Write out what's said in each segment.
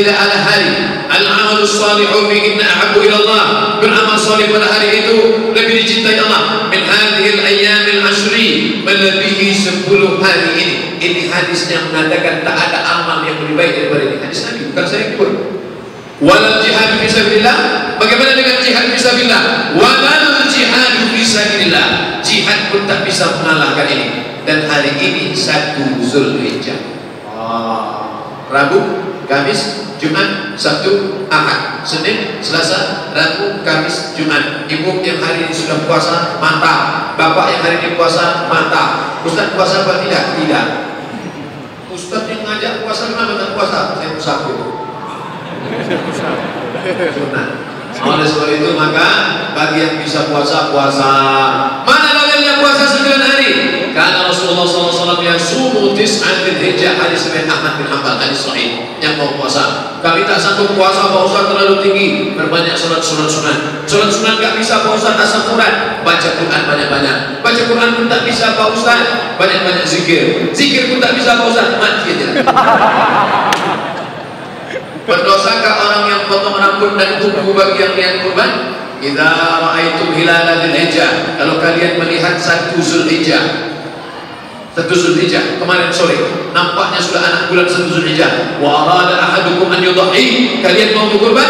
tidak ada hari al-amalu salihu fihinna ahabbu ila Allah, beramal salih pada hari itu lebih dicintai Allah min hadhil ayyamil ashri, melebihi 10 hari ini. Ini hadis yang mengatakan tak ada amal yang lebih baik daripada ini. Hadis Nabi, bukan saya yang buat. Walal jihad fisabilillah, bagaimana dengan jihad fisabilillah? Walal jihad fisabilillah, jihad pun tak bisa mengalahkan ini. Dan hari ini 1 Zulhijjah. Rabu, Kamis, Jumat, Sabtu, Ahad, Senin, Selasa, Rabu, Kamis, Jumat. Ibu yang hari ini sudah puasa, mantap. Bapak yang hari ini puasa, mantap. Ustaz puasa apa tidak? Tidak. Ustaz yang ngajak puasa mana tak puasa? Saya musafir. Sunnah. Oleh sebab itu maka bagi yang bisa puasa, puasa. Mana dalilnya puasa 9 hari? Karena Rasulullah SAW yang sumu tis'an Dzulhijjah, hadis riwayat Ahmad bin Hanbal, hadis sahih. Yang mau puasa, kami tak sanggup puasa Pak Ustaz, terlalu tinggi. Berbanyak sholat sunat. Sholat sunat tak bisa Pak Ustaz, asam urat. Baca Quran banyak-banyak. Baca Quran pun tak bisa Pak Ustaz, banyak-banyak zikir. Zikir pun tak bisa Pak Ustaz, mati aja. Berdosakah orang yang potong rambut dan kuku bagi yang niat kurban? Idza ra'aitum hilala Dzulhijjah, kalau kalian melihat 1 Zulhijjah, 1 Zulhijjah kemarin sore nampaknya sudah anak bulan 1 Zulhijjah, wa arada ahadukum an yudhi, kalian mau berkurban,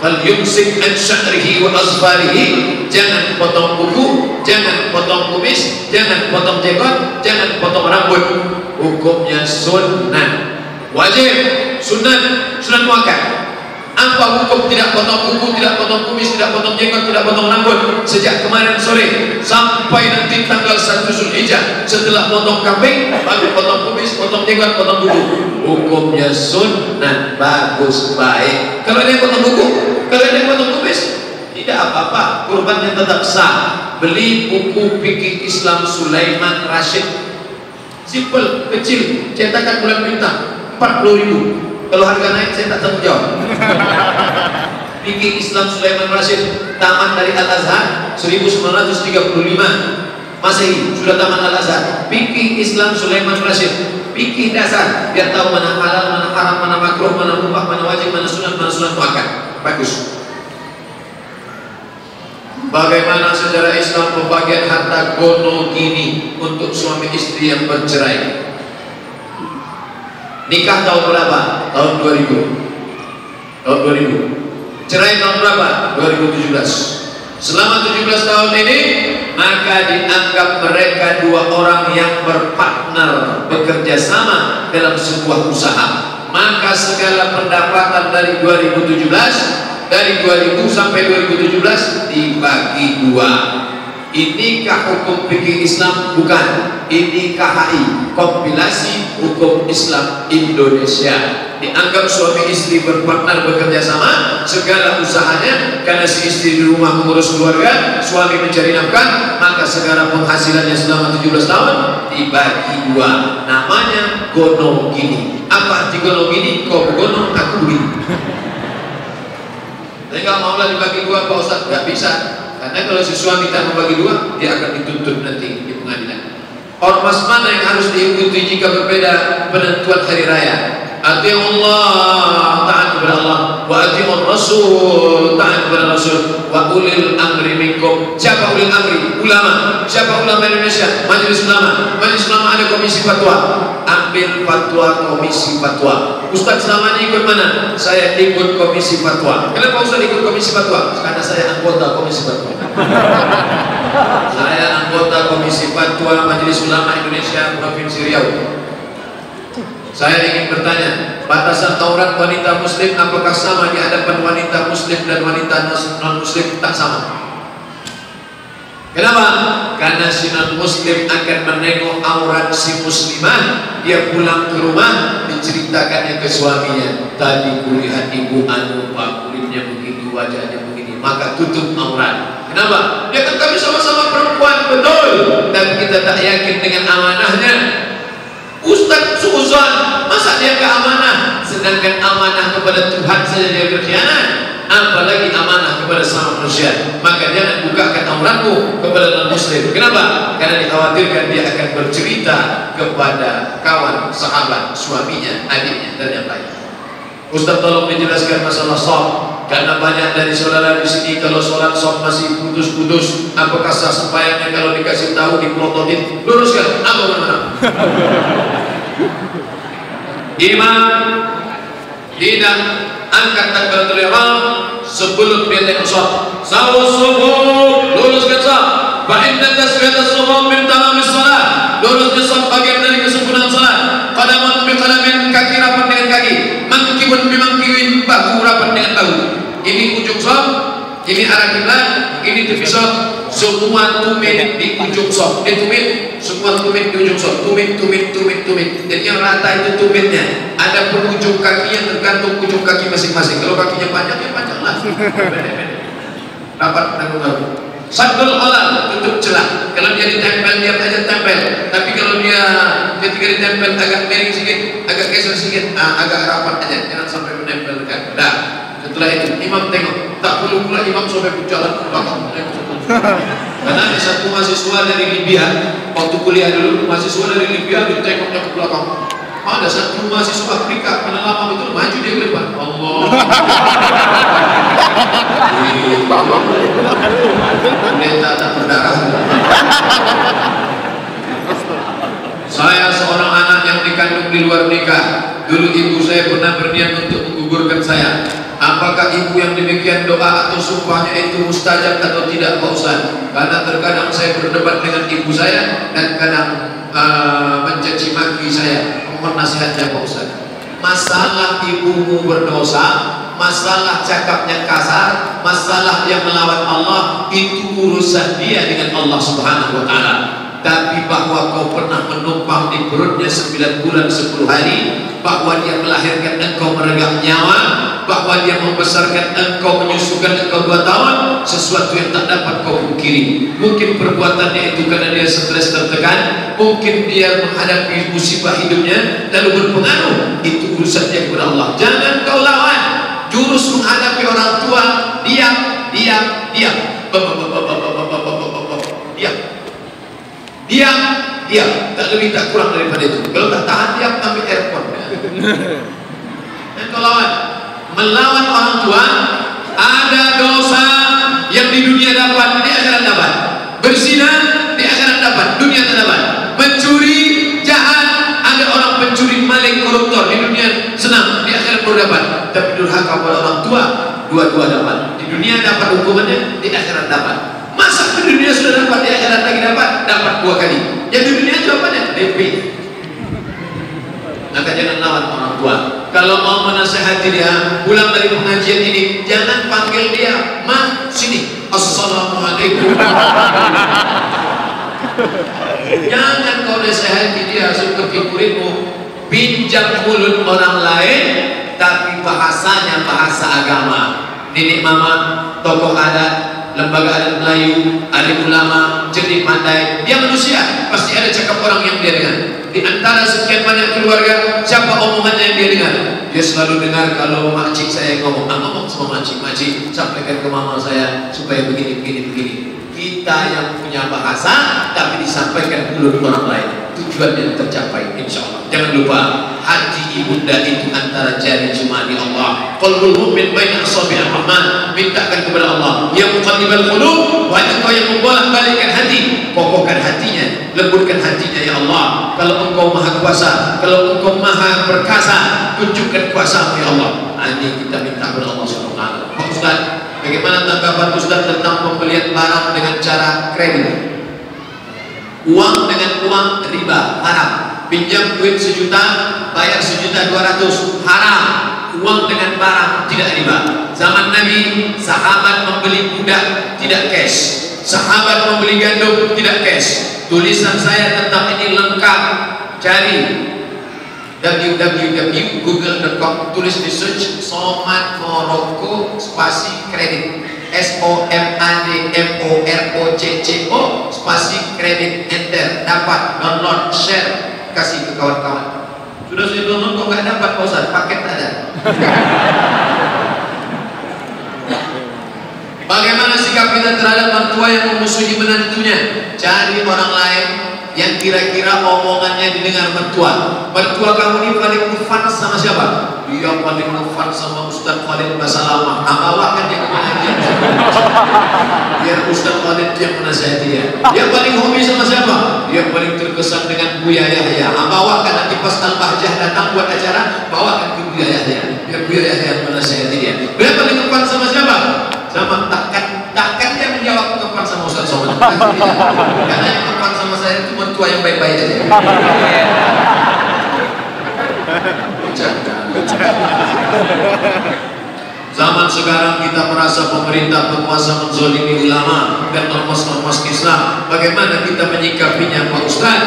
falyumsik an sya'rihi wa azfarihi, jangan potong kuku, jangan potong kumis, jangan potong jenggot, jangan potong rambut. Hukumnya sunnah, wajib, sunat muakkad. Apa hukum tidak potong kuku, tidak potong kumis, tidak potong jenggot, tidak potong rambut sejak kemarin sore sampai nanti tanggal 1 Zulhijjah? Setelah potong kambing, baru potong kumis, potong jenggot, potong kuku. Hukumnya sunnah, bagus, baik. Kalau dia potong kuku, kalau dia potong kumis, tidak apa-apa, kurbannya tetap sah. Beli buku Fikih Islam Sulaiman Rashid, simple, kecil, cetakan bulan bintang, 40.000. Kalau harga naik saya tak tanggung jawab. Fikih Islam Sulaiman Rashid, tamat dari Al-Azhar 1935 Masehi, sudah tamat Al-Azhar. Fikih Islam Sulaiman Rashid, fikih dasar, biar tahu mana halal, mana haram, mana makruh, mana mubah, mana wajib, mana sunat muakkad. Bagus. Bagaimana sejarah Islam pembagian harta gono gini untuk suami istri yang bercerai? Nikah tahun berapa? Tahun 2000. Tahun 2000. Cerai tahun berapa? 2017. Selama 17 tahun ini, maka dianggap mereka 2 orang yang berpartner, bekerja sama dalam sebuah usaha. Maka segala pendapatan dari 2017, dari 2000 sampai 2017 dibagi 2. Inikah hukum fikih Islam? Bukan. Ini KHI, kompilasi hukum Islam Indonesia. Dianggap suami istri berpartner, bekerja sama segala usahanya, karena si istri di rumah mengurus keluarga, suami mencari nafkah, maka segala penghasilannya selama 17 tahun dibagi 2. Namanya gono gini. Apa arti gono gini? Kau gono, aku begini. Tapi kalau maulah dibagi 2, Pak Ustaz, nggak bisa. Karena kalau si suami tak membagi 2, dia akan dituntut nanti di pengadilan. Ormas mana yang harus diikuti jika berbeda penentuan hari raya? Atiullah, taat kepada Allah, wa atiur Rasul, taat kepada Rasul, wa ulil amri minkum. Siapa ulil amri? Ulama. Siapa ulama Indonesia? Majelis Ulama. Majelis Ulama ada komisi fatwa. Ambil fatwa komisi fatwa. Ustaz selama ini ikut mana? Saya ikut komisi fatwa. Kenapa Ustaz ikut komisi fatwa? Karena saya anggota komisi fatwa. Saya anggota komisi fatwa Majelis Ulama Indonesia Provinsi Riau. Saya ingin bertanya, batasan aurat wanita muslim apakah sama di hadapan wanita muslim dan wanita non muslim? Tak sama. Kenapa? Karena si non muslim akan menengok aurat si muslimah, dia pulang ke rumah menceritakannya ke suaminya. Tadi kulihat ibu anu, pak, kulitnya begini, wajahnya begini, maka tutup aurat. Kenapa? Ya kan kami sama-sama perempuan, betul, tapi kita tak yakin dengan amanahnya. Ustaz suuzon, masa dia gak amanah? Sedangkan amanah kepada Tuhan saja dia berkhianat, apalagi amanah kepada sama manusia. Maka jangan bukakan auratmu kepada non muslim. Kenapa? Karena dikhawatirkan dia akan bercerita kepada kawan, sahabat, suaminya, adiknya, dan yang lain. Ustaz tolong dijelaskan masalah shaf, karena banyak dari saudara di sini kalau sholat shaf masih putus-putus. Apakah sah sembahyangnya kalau dikasih tahu, dipelototin? Luruskan, apa mana? Imam tidak angkat takbiratul ihram sebelum dia tengok shaf. Sawus subuh, luruskan shaf. Fa inna tasfiyatas subuh min tamamis salat. Luruskan shaf bagian dari kesempurnaan salat. Qadamun bi qadamin, kaki rapat dengan kaki. Mangkibun bi mangkibin, bahu rapat dengan bahu. Ini ujung shaf, ini arah kiblat, ini tepi shaf. Semua tumit di ujung shaf. Tumit, semua tumit di ujung shaf. Tumit. Jadi yang rata itu tumitnya. Ada pun ujung kakinya tergantung ujung kaki masing-masing. Kalau kakinya panjang, ya panjang lah. Rapat dengan bahu. Saddul halal, tutup celah. Kalau dia ditempel, dia aja tempel. Tapi kalau dia ketika ditempel agak miring sedikit, agak geser sedikit, agak rapat aja, jangan sampai menempel dekat. Dah. Setelah itu imam tengok, tak perlu pula imam sampai berjalan ke belakang. Karena ada satu mahasiswa dari Libya, waktu kuliah dulu, mahasiswa dari Libya ditengoknya ke belakang. Ada satu mahasiswa Afrika, karena lama betul maju dia ke depan. Allah. Pendeta tak berdarah. Saya seorang anak yang dikandung di luar nikah. Dulu ibu saya pernah berniat untuk menggugurkan saya. Apakah ibu yang demikian doa atau sumpahnya itu mustajab atau tidak, Pak Ustaz? Karena terkadang saya berdebat dengan ibu saya dan kadang mencaci maki saya. Mohon nasihatnya, Pak Ustaz. Masalah ibumu berdosa, masalah cakapnya kasar, masalah yang melawan Allah, itu urusan dia dengan Allah Subhanahu wa Ta'ala. Tapi bahwa kau pernah menumpang di perutnya 9 bulan 10 hari, bahwa dia melahirkan engkau meregang nyawa, bahwa dia membesarkan engkau, menyusukan engkau 2 tahun, sesuatu yang tak dapat kau pungkiri. Mungkin perbuatannya itu karena dia stres tertekan, mungkin dia menghadapi musibah hidupnya lalu berpengaruh. Itu urusannya kepada Allah. Jangan kau lawan. Jurus menghadapi orang tua, diam. Diam, tak lebih tak kurang daripada itu. Kalau tak tahan diam, ambil earphone. Dan kau lawan. Melawan orang tua, ada dosa yang di dunia dapat, di akhirat dapat. Berzina, di akhirat dapat, dunia tak dapat. Mencuri, jahat, ada orang pencuri, maling, koruptor, di dunia senang, di akhirat baru dapat. Tapi durhaka pada orang tua, dua-dua dapat. Di dunia dapat hukumannya, di akhirat dapat. Masa di dunia sudah dapat, di akhirat lagi dapat 2 kali. Yang di dunia jawabannya DP. Maka jangan lawan orang tua. Kalau mau menasihati dia, pulang dari pengajian ini, jangan panggil dia, "Ma, sini. Assalamualaikum." Jangan kau nasihati dia seperti muridmu. Pinjam mulut orang lain, tapi bahasanya bahasa agama. Nenek mama, tokoh adat, lembaga adat Melayu, alim ulama, cerdik pandai, dia manusia, pasti ada cakap orang yang dia dengar. Di antara sekian banyak keluarga, siapa omongannya yang dia dengar? Dia selalu dengar kalau makcik saya ngomong, ngomong sama makcik, sampaikan ke mama saya supaya begini. Kita yang punya bahasa, tapi disampaikan mulut orang lain, tujuannya tercapai, insya Allah. Jangan lupa, hati ibunda itu antara jari jemari Allah. Qalbul mu'min baina asabi'ir rahman. Mintakan kepada Allah, ya muqallibal qulub, wahai engkau yang membolak-balikkan hati, kokohkan hatinya, lembutkan hatinya ya Allah. Kalau engkau maha kuasa, kalau engkau maha perkasa, tunjukkan kuasamu ya Allah. Ini kita minta kepada Allah SWT. Pak Ustaz, bagaimana tanggapan Ustaz tentang pembelian barang dengan cara kredit? Uang dengan uang riba, haram. Pinjam duit 1 juta, bayar 1.200.000, haram. Uang dengan barang tidak riba. Zaman Nabi, sahabat membeli budak tidak cash, sahabat membeli gandum tidak cash. Tulisan saya tentang ini lengkap. Cari www.google.com, tulis di search Somad Morocco spasi kredit, SOMADMOROCCO spasi kredit, enter, dapat, download, share, kasih ke kawan-kawan. Sudah saya download kok nggak dapat, Pak Ustaz, paket ada. Bagaimana sikap kita terhadap mertua yang memusuhi menantunya? Cari orang lain, yang kira-kira omongannya didengar mertua. Mertua kamu ini paling ngefans sama siapa? Dia paling ngefans sama Ustaz Khalid Basalamah. Bawakan dia kemana dia? Biar Ustaz Khalid yang menasihati dia. Dia paling hobi sama siapa? Dia paling terkesan dengan Buya Yahya. Bawakan nanti pas Al-Bahjah datang buat acara, bawakan ke Buya Yahya. Biar Buya Yahya yang menasihati dia. Dia paling ngefans sama siapa? Sama takkan dia menjawab ngefans sama Ustaz Somad. Karena yang ngefans sama saya itu mertua yang baik-baik aja. Zaman sekarang kita merasa pemerintah berkuasa menzolimi ulama dan ormas-ormas Islam. Bagaimana kita menyikapinya, Pak Ustaz?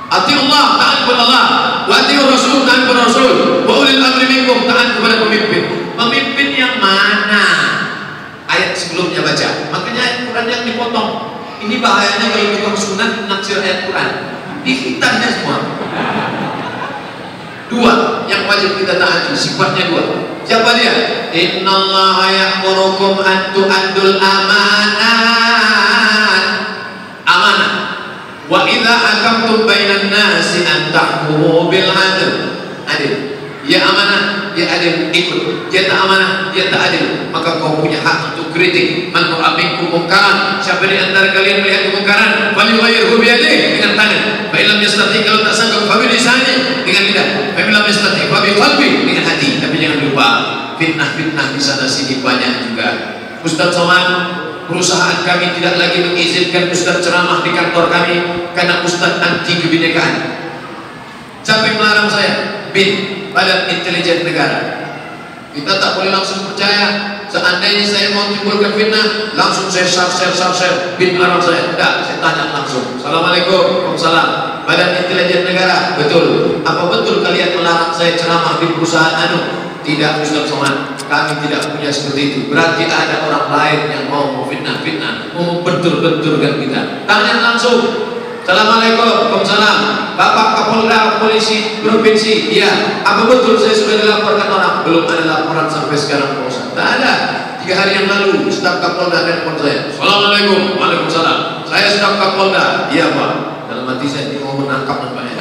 Atiullah, taat kepada Allah, wa atiur Rasul, taat kepada Rasul, wa ulil amri minkum, taat kepada pemimpin. Pemimpin yang mana? Ayat sebelumnya baca. Makanya ayat Quran yang dipotong. Ini bahayanya kalau tukang sunat naksir ayat Quran. Dihitanya semua. Dua yang wajib kita taati, sifatnya dua. Siapa dia? Innallaha ya'murukum an tu'addul amanat. Amanah. Wa idza hakamtum bainan nasi an tahkumu bil 'adl. Adil. Ya amanah, dia adil, ikut. Dia tak amanah, dia tak adil. Maka kau punya hak untuk kritik. Man ra'a mungkaran, siapa di antara kalian melihat kemungkaran, falyughayyirhu bi yadihi, dengan tangan. Fa illam yastati, kalau tak sanggup, fa bi lisanihi, dengan lidah. Fa illam yastati, fa bi qalbi, dengan hati. Tapi jangan lupa, fitnah-fitnah di sana sini banyak juga. Ustaz Somad, perusahaan kami tidak lagi mengizinkan Ustaz ceramah di kantor kami karena Ustaz anti kebinekaan. Sampai melarang saya, bin Badan Intelijen Negara. Kita tak boleh langsung percaya. Seandainya saya mau timbulkan fitnah, langsung saya share. Bin melarang saya. Tidak, saya tanya langsung. Assalamualaikum, waalaikumsalam. Badan Intelijen Negara, betul. Apa betul kalian melarang saya ceramah di perusahaan anu? Tidak, Ustaz Somad. Kami tidak punya seperti itu. Berarti ada orang lain yang mau fitnah, mau bentur-benturkan kita. Tanya langsung. Assalamualaikum, waalaikumsalam. Bapak Kapolda Polisi Provinsi, iya. Apa betul saya sudah dilaporkan orang? Belum ada laporan sampai sekarang, Pak Ustaz. Tak ada. 3 hari yang lalu, staf Kapolda telepon saya. Assalamualaikum, waalaikumsalam. Saya staf Kapolda. Iya Pak. Dalam hati saya ini mau menangkap nampaknya.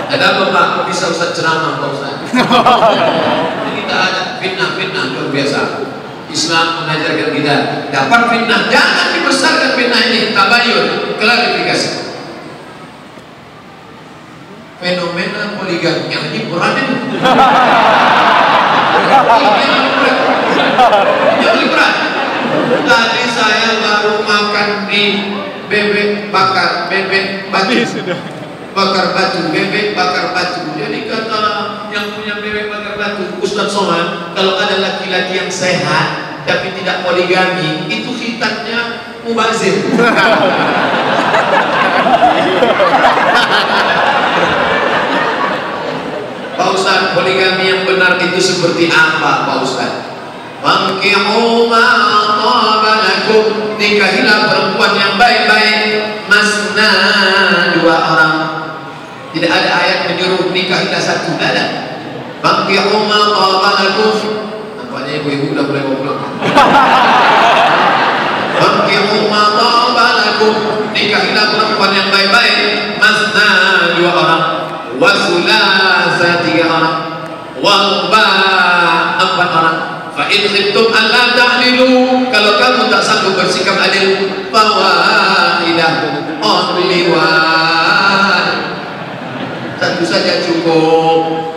Ada apa Pak? Bisa Ustaz ceramah Pak Ustaz? Jadi tak ada fitnah luar biasa. Islam mengajarkan kita dapat fitnah, jangan dibesarkan fitnah ini. Tabayun, klarifikasi. Fenomena poligami yang ini berat ini. Yang berat. Tadi saya baru makan di bebek bakar batu. Jadi kata yang punya bebek bakar batu, Ustaz Somad, kalau ada laki-laki yang sehat tapi tidak poligami, itu khitannya mubazir. Pak Ustaz, poligami yang benar itu seperti apa Pak Ustaz? Fankihu ma taba lakum, nikahilah perempuan yang baik-baik, masna, 2 orang. Tidak ada ayat menyuruh nikahilah 1, tidak ada. Fankihu ma taba lakum. Nampaknya ibu-ibu udah mulai ngobrol. Fankihu ma taba lakum, nikahilah perempuan yang baik-baik, masna, 2 orang, wa thulatha, 3 orang, wa ruba', 4 orang. Fa in khiftum an la ta'dilu, kalau kamu tak sanggup bersikap adil, fawahidah, only one, 1 saja cukup.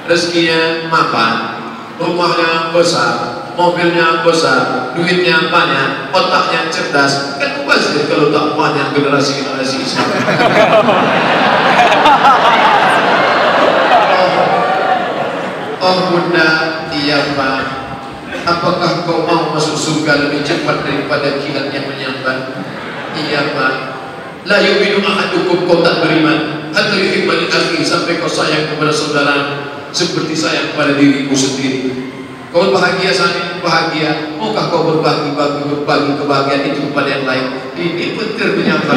Rezekinya mapan, rumahnya besar, mobilnya besar, duitnya banyak, otaknya cerdas. Kan mubazir kalau tak banyak generasi-generasi Islam. Oh Bunda, iya Pak. Apakah kau mau masuk surga lebih cepat daripada kilat yang menyambar? Iya Pak. La yu'minu ahadukum, kau tak beriman hatta yuhibba li akhihi, sampai kau sayang kepada saudara seperti sayang kepada dirimu sendiri. Kau bahagia saat ini bahagia, maukah kau berbagi kebahagiaan itu kepada yang lain? Ini petir menyambar.